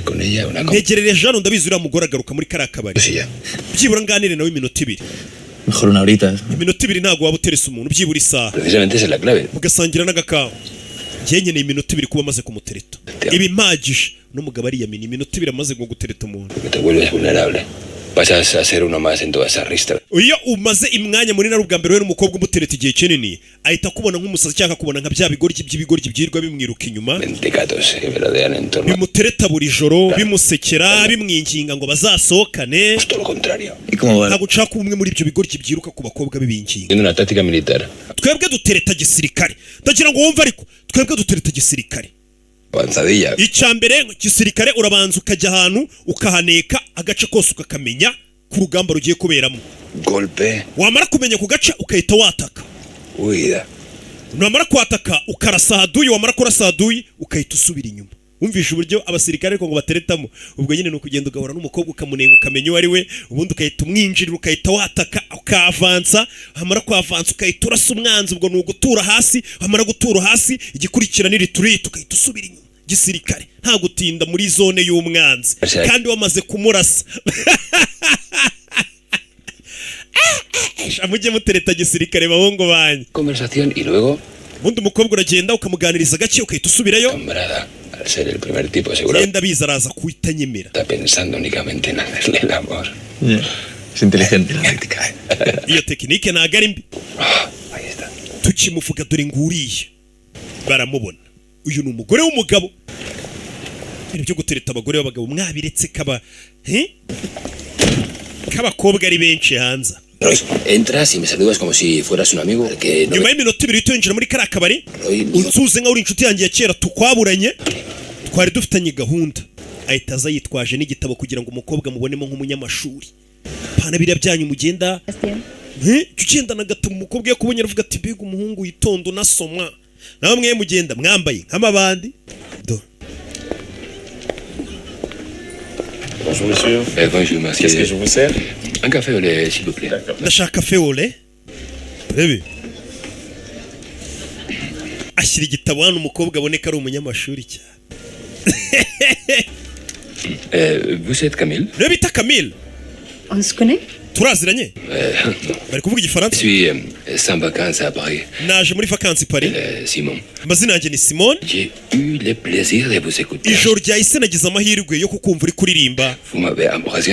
con ella una ntegerereje hano ndabizi uriya mugore agaruka muri kariya kabari cosilla. byibura nganire nawe iminota ibiri Mejor una horita. iminota ibiri ntabwo waba uterese umuntu byibura isaha Precisamente esa es la clave. mugasangira n'agakawa njye nkeneye iminota ibiri kuba amaze kumutereta ibi mpagije n'umugabo ariyamina iminota ibiri amaze ngo gutereta umuntu Que te vuelves vulnerable. Pasas a ser uno más en toda esa rista. iyo umaze imwanya munini ari ubwa mbere we n'umukobwa umutereta igihe kinini ahita akubona nk'umusazi cyangwa akubona nka bya by'ibigoryi byirwa bimwiruka inyuma Mentecatos que merodean en torno. bimutereta buri joro bimusekera bimwinginga ngo bazasohokane Justo lo contrario. ¿Y cómo va? ntabwo nshaka umwe muri ibyo bigoryi byiruka ku bakobwa bibinginga Tiene una táctica militar. twebwe dutereta gisirikare ndagira ngo wumve ariko twebwe dutereta gisirikare Avanzadilla. icya mbere gisirikare urabanza ukajya ahantu ukahaneka agace kose ukakamenya ku rugamba rugiye kuberamo Golpe. wamara kumenya ku gace ukahita wataka Huida. namara kwataka ukarasa haduyi wamara kurasa haduyi ukahita usubira inyuma wumvisha uburyo abasirikare ariko ngo bateretamo ubwo nyine ni ukugenda ugahura n'umukobwa ukamunenga ukamenya uwo ari we ubundi ukahita umwinjirira ukahita wataka ukavansa wamara kwavansa ukahita urasa umwanzi ubwo ni ugutura hasi wamara gutura hasi igikurikira ni retreat ukahita usubira inyuma gisirikare nta gutinda muri zone y'umwanzi kandi wamaze kumurasa mujye mutereta gisirikare bahungu banyu Conversación y luego. ubundi umukobwa uragenda ukamuganiriza gake ukahita usubirayo Camarada. Al ser el primer tipo, seguro yenda biza araza kuhita nyemera está pensando únicamente en hacerle el amor. Yeah. Es inteligente. Táctica, ¿eh? iyo tekinike ntabwo ari mbi Ahí está. tukimuvuga dore nguriye baramubona uyu ni umugore w'umugabo ibintu byo gutereta abagore b'abagabo mwabiretse k'abakobwa ari benshi hanze Roy, entras y me saludas como si fueras un amigo que no nyuma me... y'iminota ibiri winjira muri kariya kabari Roy, unsuze nkaho uri inshuti yanjye ya kera tukwaburanye twari dufitanye gahunda ahita aza yitwaje n'igitabo kugira ngo umukobwa mubonemo nk'umunyamashuri pana biriya byanyu mugenda ugenda na gato umukobwa yakubonye aravuga ati mbega umuhungu witonda unasomwa nawe mwe mugenda mwambaye nk'amabandi do Bonjour monsieur. Bonjour, merci. Qu'est-ce que je vous sers? Un café au lait, s'il vous plaît. ndashaka feole rebe ashyira igitabo hano umukobwa aboneka ari umunyamashuri cyane Vous êtes Camille? rero bita Camille On se connaît? turaziranye bari kuvuga Je igifaransa suis sans vacances à Paris. naje muri vacances Paris Simon. amazina yanjye ni Simone J'ai eu le plaisir de vous écouter. ijoro ryahise nagize amahirwe yo kukumva uri kuririmba Vous m'avez embrassé